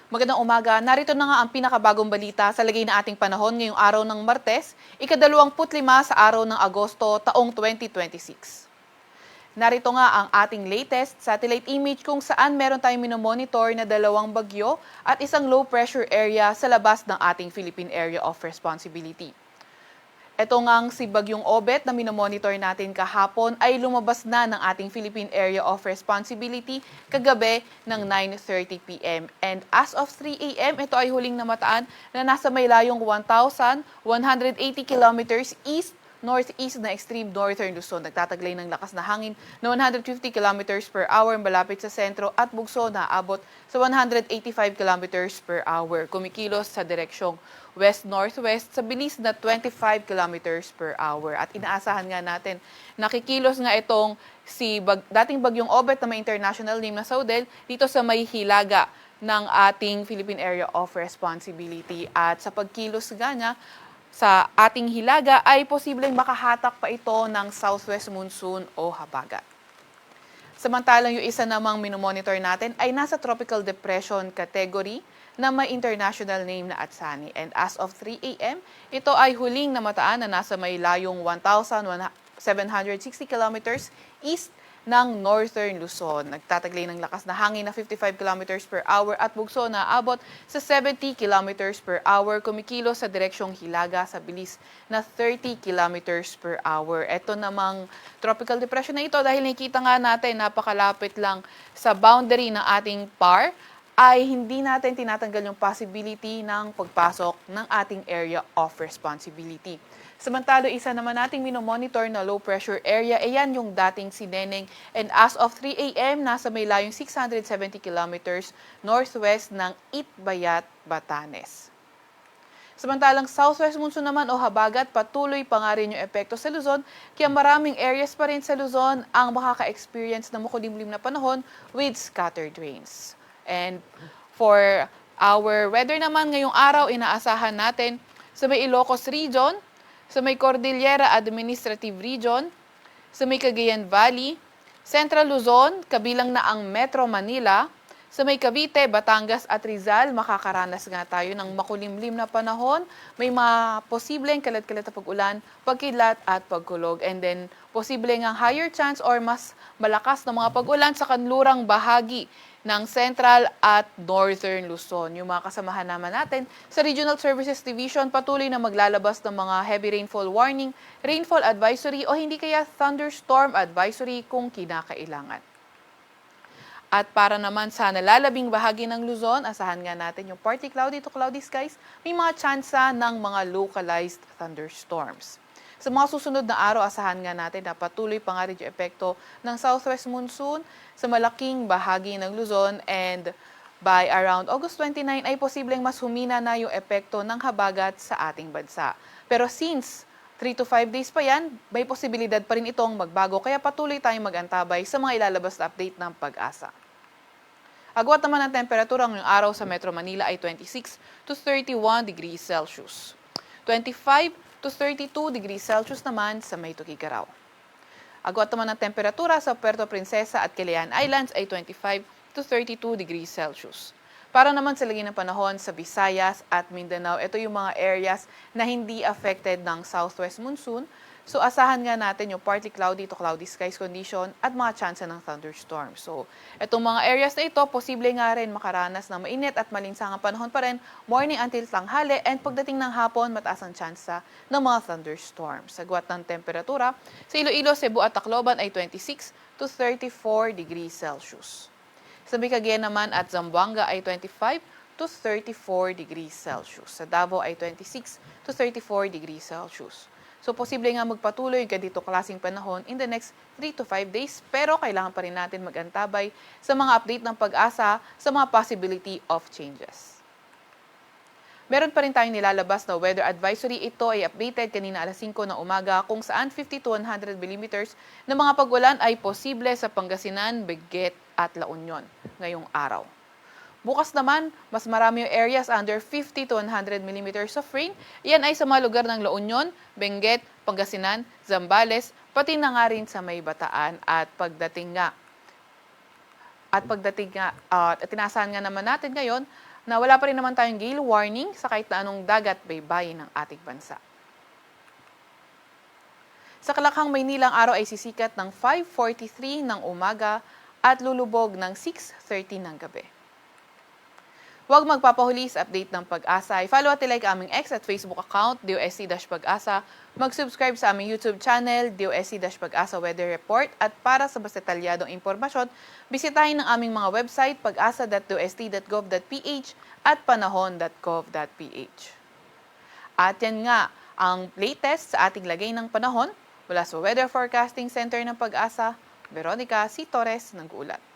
Magandang umaga. Narito na nga ang pinakabagong balita sa lagay na ating panahon ngayong araw ng Martes, ika-25 sa araw ng Agosto taong 2026. Narito nga ang ating latest satellite image kung saan meron tayong minomonitor na 2 bagyo at isang low pressure area sa labas ng ating Philippine Area of Responsibility. Ito ngang si Bagyong Obet na minomonitor natin kahapon ay lumabas na ng ating Philippine Area of Responsibility kagabi ng 9:30 p.m. And as of 3 a.m., ito ay huling namataan na nasa may layong 1,180 kilometers northeast na extreme northern Luzon. Nagtataglay ng lakas na hangin na 150 kilometers per hour malapit sa sentro at bugso na abot sa 185 kilometers per hour. Kumikilos sa direksyong west-northwest sa bilis na 25 kilometers per hour. At inaasahan nga natin, nakikilos nga itong dating Bagyong Obet na may international name na Saudel dito sa may hilaga ng ating Philippine Area of Responsibility. At sa pagkilos nga niya, sa ating hilaga ay posibleng makahatak pa ito ng southwest monsoon o habagat. Samantalang yung isa namang minomonitor natin ay nasa tropical depression category na may international name na Atsani. And as of 3 a.m., ito ay huling namataan na nasa may layong 1,760 kilometers east ng northern Luzon. Nagtataglay ng lakas na hangin na 55 kilometers per hour at bugso na abot sa 70 kilometers per hour. Kumikilos sa direksyong hilaga sa bilis na 30 kilometers per hour. Ito namang tropical depression na ito dahil nakikita nga natin napakalapit lang sa boundary ng ating PAR ay hindi natin tinatanggal yung possibility ng pagpasok ng ating area of responsibility. Samantalo, isa naman nating minomonitor na low pressure area, ayan yung dating si Neneng. And as of 3 a.m., nasa may layong 670 kilometers northwest ng Itbayat, Batanes. Samantalang southwest monsoon naman o habagat, patuloy pa nga rin yung epekto sa Luzon, kaya maraming areas pa rin sa Luzon ang makaka-experience ng makulimlim na panahon with scattered rains. And for our weather naman ngayong araw, inaasahan natin sa may Ilocos Region, sa may Cordillera Administrative Region, sa may Cagayan Valley, Central Luzon, kabilang na ang Metro Manila, sa may Cavite, Batangas at Rizal, makakaranas nga tayo ng makulimlim na panahon. May mga posibleng kalat-kalat na pag-ulan, pagkidlat at pagkulog. And then, posibleng ang higher chance or mas malakas na mga pag-ulan sa kanlurang bahagi ng Central at Northern Luzon. Yung mga kasamahan naman natin sa Regional Services Division patuloy na maglalabas ng mga heavy rainfall warning, rainfall advisory o hindi kaya thunderstorm advisory kung kinakailangan. At para naman sa nalalabing bahagi ng Luzon, asahan nga natin yung partly cloudy to cloudy skies, may mga tsansa ng mga localized thunderstorms. Sa mga susunod na araw, asahan nga natin na patuloy pa nga rin yung epekto ng southwest monsoon sa malaking bahagi ng Luzon and by around August 29 ay posibleng mas humina na yung epekto ng habagat sa ating bansa. Pero since 3 to 5 days pa yan, may posibilidad pa rin itong magbago kaya patuloy tayong mag-antabay sa mga ilalabas na update ng Pag-asa. Agwat naman ang temperatura ngayong araw sa Metro Manila ay 26 to 31 degrees Celsius. 25 to 32 degrees Celsius naman sa may Tuguegarao. Agwat naman ang temperatura sa Puerto Princesa at Calayan Islands ay 25 to 32 degrees Celsius. Para naman sa lagi ng panahon sa Visayas at Mindanao, ito yung mga areas na hindi affected ng southwest monsoon. So asahan nga natin yung partly cloudy to cloudy skies condition at mga tsansa ng thunderstorm. So itong mga areas na ito, posible nga rin makaranas ng mainit at malinsangang panahon pa rin morning until tanghali and pagdating ng hapon, mataas ang tsansa ng mga thunderstorms. Sagwat ng temperatura, sa Iloilo, Cebu at Tacloban ay 26 to 34 degrees Celsius. Sa Cagayan naman at Zamboanga ay 25 to 34 degrees Celsius. Sa Davao ay 26 to 34 degrees Celsius. So, posible nga magpatuloy yung ganito klaseng panahon in the next 3 to 5 days, pero kailangan pa rin natin mag-antabay sa mga update ng Pag-asa sa mga possibility of changes. Meron pa rin tayong nilalabas na weather advisory. Ito ay updated kanina alas 5 ng umaga kung saan 50 to 100 millimeters na mga pag-ulan ay posible sa Pangasinan, Benguet at La Union ngayong araw. Bukas naman, mas marami yung areas under 50 to 100 millimeters of rain. Yan ay sa mga lugar ng La Union, Benguet, Pangasinan, Zambales, pati na nga rin sa may Bataan at pagdating nga, tinasahan nga naman natin ngayon na wala pa rin naman tayong gale warning sa kahit na anong dagat baybayin ng ating bansa. Sa Kalakhang, Maynila, ang araw ay sisikat ng 5:43 ng umaga at lulubog ng 6:30 ng gabi. Huwag magpapahuli sa update ng Pag-asa. I-follow at like aming X at Facebook account, DOSC-Pag-asa. Mag-subscribe sa aming YouTube channel, DOSC-Pag-asa Weather Report. At para sa mas detalyadong impormasyon, bisitahin ang aming mga website, pag-asa.dosc.gov.ph at panahon.gov.ph. At yan nga, ang latest sa ating lagay ng panahon mula sa Weather Forecasting Center ng Pag-asa, Veronica C. Torres nag-uulat.